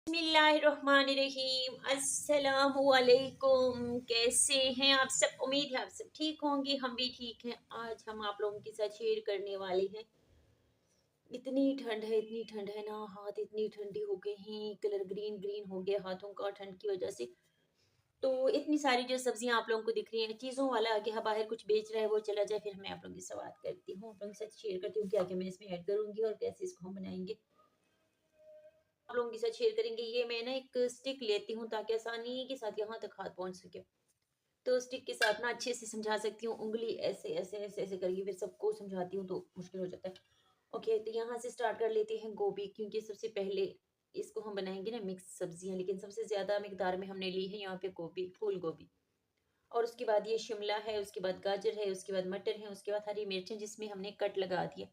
बिस्मिल्लाहिर्रहमानिर्रहीम। अस्सलामुअलैकुम। कैसे हैं आप सब? उम्मीद है आप सब ठीक होंगे, हम भी ठीक हैं। आज हम आप लोगों के साथ शेयर करने वाले हैं। इतनी ठंड है ना, हाथ इतनी ठंडी हो गए हैं, कलर ग्रीन ग्रीन हो गया हाथों का ठंड की वजह से। तो इतनी सारी जो सब्जियां आप लोगों को दिख रही हैं, चीज़ों वाला आगे बाहर कुछ बेच रहा है, वो चला जाए, फिर मैं आप लोगों की सवाल करती हूँ, आप लोगों के साथ शेयर करती हूँ क्या क्या मैं इसमें ऐड करूँगी और कैसे इसको हम बनाएंगे, आप लोगों के साथ शेयर करेंगे। ये मैं ना एक स्टिक लेती हूँ ताकि आसानी के साथ यहाँ तक हाथ पहुँच सके। तो स्टिक के साथ ना अच्छे से समझा सकती हूँ, उंगली ऐसे ऐसे ऐसे ऐसे करके फिर सबको समझाती हूँ तो मुश्किल हो जाता है। ओके, तो यहाँ से स्टार्ट कर लेते हैं गोभी, क्योंकि सबसे पहले इसको हम बनाएंगे ना मिक्स सब्जियाँ, लेकिन सबसे ज़्यादा मिकदार में हमने ली है यहाँ पे गोभी, फूल गोभी। और उसके बाद ये शिमला है, उसके बाद गाजर है, उसके बाद मटर है, उसके बाद हरी मिर्च है जिसमें हमने कट लगा दिया।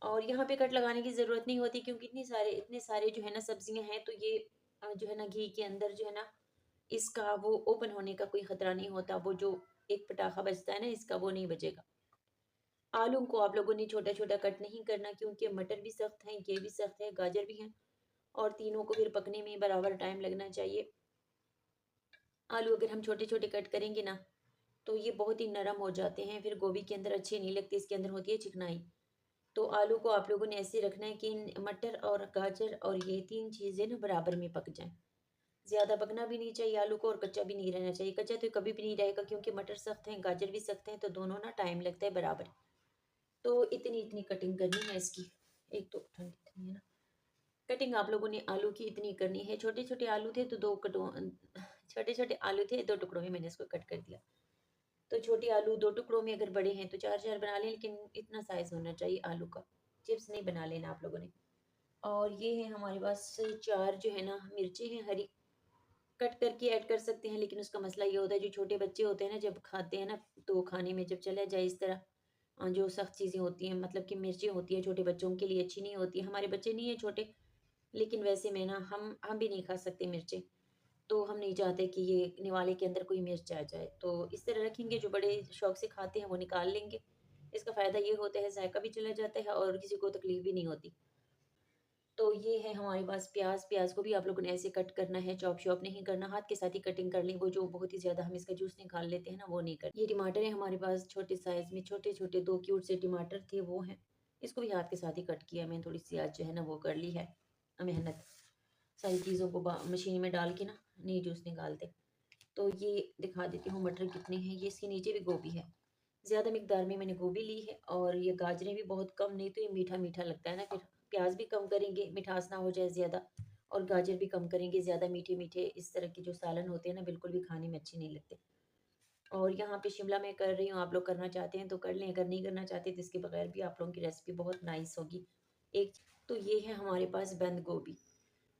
और यहाँ पे कट लगाने की ज़रूरत नहीं होती क्योंकि इतने सारे जो है ना सब्जियां हैं, तो ये जो है ना घी के अंदर जो है ना इसका वो ओपन होने का कोई खतरा नहीं होता। वो जो एक पटाखा बजता है ना इसका, वो नहीं बजेगा। आलू को आप लोगों ने छोटा छोटा कट नहीं करना क्योंकि मटर भी सख्त है, ये भी सख्त है, गाजर भी है, और तीनों को फिर पकने में बराबर टाइम लगना चाहिए। आलू अगर हम छोटे छोटे कट करेंगे ना तो ये बहुत ही नरम हो जाते हैं, फिर गोभी के अंदर अच्छे नहीं लगते, इसके अंदर होती है चिकनाई। तो आलू को आप लोगों ने ऐसे रखना है कि मटर और गाजर और ये तीन चीज़ें ना बराबर में पक जाएं। ज़्यादा पकना भी नहीं चाहिए आलू को, और कच्चा भी नहीं रहना चाहिए। कच्चा तो कभी भी नहीं रहेगा क्योंकि मटर सख्त हैं, गाजर भी सख्त हैं, तो दोनों ना टाइम लगता है बराबर। तो इतनी इतनी कटिंग करनी है इसकी। एक तो ठंडी इतनी है ना, कटिंग आप लोगों ने आलू की इतनी करनी है। छोटे छोटे आलू थे तो छोटे छोटे आलू थे, दो टुकड़ों में मैंने इसको कट कर दिया। तो छोटे आलू दो टुकड़ों में, अगर बड़े हैं तो चार चार बना लें, लेकिन इतना साइज होना चाहिए आलू का। चिप्स नहीं बना लेना आप लोगों ने। और ये है हमारे पास चार जो है ना मिर्ची हैं हरी, कट करके ऐड कर सकते हैं, लेकिन उसका मसला ये होता है जो छोटे बच्चे होते हैं ना जब खाते हैं ना, तो खाने में जब चला जाए इस तरह जो सख्त चीज़ें होती हैं, मतलब कि मिर्ची होती है, छोटे बच्चों के लिए अच्छी नहीं होती है। हमारे बच्चे नहीं है छोटे, लेकिन वैसे में ना हम भी नहीं खा सकते मिर्चें। तो हम नहीं चाहते कि ये निवाले के अंदर कोई मिर्च आ जाए, तो इस तरह रखेंगे। जो बड़े शौक से खाते हैं वो निकाल लेंगे। इसका फ़ायदा ये होता है जायका भी चला जाता है और किसी को तकलीफ भी नहीं होती। तो ये है हमारे पास प्याज। प्याज को भी आप लोगों ने ऐसे कट करना है, चॉप शॉप नहीं करना, हाथ के साथ ही कटिंग कर लें। वो जो बहुत ही ज़्यादा हम इसका जूस निकाल लेते हैं ना, वो नहीं कर। ये टमाटर है हमारे पास छोटे साइज़ में, छोटे छोटे दो क्यूट से टमाटर थे, वो हैं। इसको भी हाथ के साथ ही कट किया मैंने, थोड़ी सी आज जो है ना वो कर ली है मेहनत। सारी चीज़ों को मशीन में डाल के ना नहीं जूस निकालते। तो ये दिखा देती हूँ मटर कितने हैं। ये इसके नीचे भी गोभी है, ज़्यादा मिकदार में मैंने गोभी ली है, और ये गाजरें भी बहुत कम, नहीं तो ये मीठा मीठा लगता है ना फिर। प्याज भी कम करेंगे, मिठास ना हो जाए ज़्यादा, और गाजर भी कम करेंगे, ज़्यादा मीठे मीठे इस तरह के जो सालन होते हैं ना बिल्कुल भी खाने में अच्छे नहीं लगते। और यहाँ पे शिमला मैं कर रही हूँ, आप लोग करना चाहते हैं तो कर लें, अगर नहीं करना चाहते तो इसके बगैर भी आप लोगों की रेसिपी बहुत नाइस होगी। एक तो ये है हमारे पास बंद गोभी।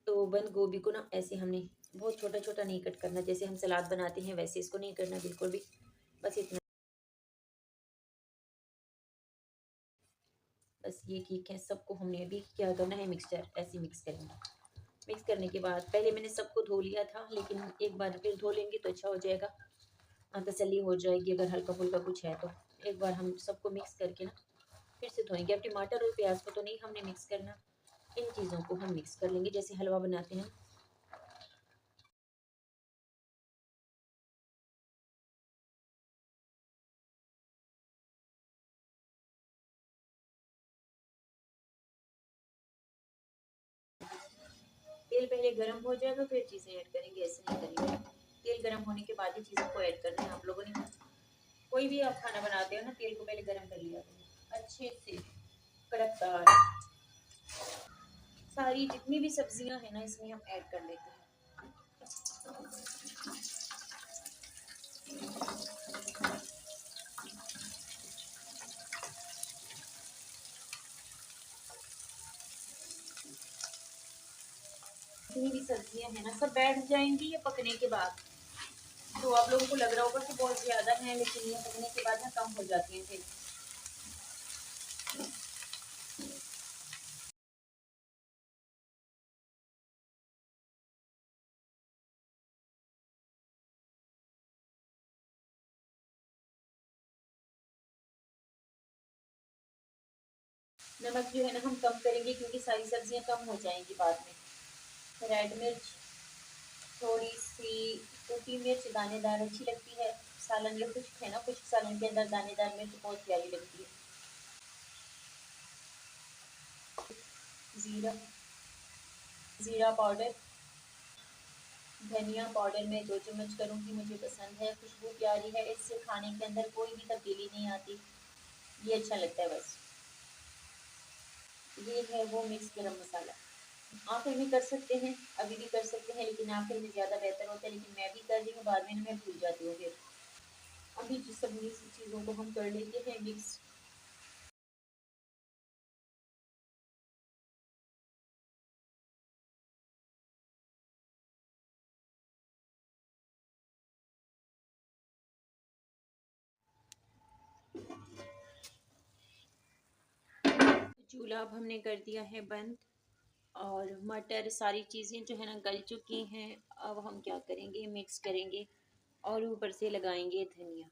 तो बंद गोभी को ना ऐसे हमने बहुत छोटा छोटा नहीं कट करना, जैसे हम सलाद बनाते हैं वैसे इसको नहीं करना बिल्कुल भी, बस इतना। बस ये ठीक है। सबको हमने अभी क्या करना है, मिक्सचर ऐसे मिक्स करेंगे। मिक्स करने के बाद पहले मैंने सबको धो लिया था, लेकिन एक बार फिर धो लेंगे तो अच्छा हो जाएगा, तसल्ली हो जाएगी अगर हल्का फुल्का कुछ है तो। एक बार हम सबको मिक्स करके ना फिर से धोएंगे। अब टमाटर और प्याज को तो नहीं हमने मिक्स करना, इन चीज़ों को हम मिक्स कर लेंगे जैसे हलवा बनाते हैं। तेल पहले गर्म हो जाएगा फिर चीज़ें ऐड करेंगे, ऐसे नहीं करेंगे। तेल गर्म होने के बाद ही चीज़ों को ऐड करना है आप लोगों ने। कोई भी आप खाना बनाते हो ना, तेल को पहले गर्म कर लिया करो अच्छे से, कड़कदार। सारी जितनी भी सब्जियां हैं ना इसमें हम ऐड कर लेते हैं। जितनी भी सब्जियां हैं ना सब बैठ जाएंगी ये पकने के बाद। तो आप लोगों को लग रहा होगा कि बहुत ज़्यादा है, लेकिन ये पकने के बाद ना कम हो जाती हैं फिर। नमक जो है ना हम कम करेंगे क्योंकि सारी सब्जियां कम हो जाएंगी बाद में। रेड मिर्च, थोड़ी सी सूखी मिर्च दानेदार अच्छी लगती है। सालन ये खुश्क है ना, खुश्क सालन के अंदर दानेदार मिर्च बहुत प्यारी लगती है। ज़ीरा, ज़ीरा पाउडर, धनिया पाउडर मैं 2 चम्मच करूँगी, मुझे पसंद है, खुशबू प्यारी है, इससे खाने के अंदर कोई भी तब्दीली नहीं आती, ये अच्छा लगता है बस। ये है वो मिक्स गरम मसाला। आखिर में कर सकते हैं, अभी भी कर सकते हैं, लेकिन आखिर में ज़्यादा बेहतर होता है, लेकिन मैं भी कर रही हूँ, बाद में ना मैं भूल जाती हूँ फिर। अभी जिस सब चीज़ों को हम कर लेते हैं मिक्स। चूल्हा अब हमने कर दिया है बंद, और मटर सारी चीज़ें जो है ना गल चुकी हैं। अब हम क्या करेंगे, मिक्स करेंगे और ऊपर से लगाएंगे धनिया।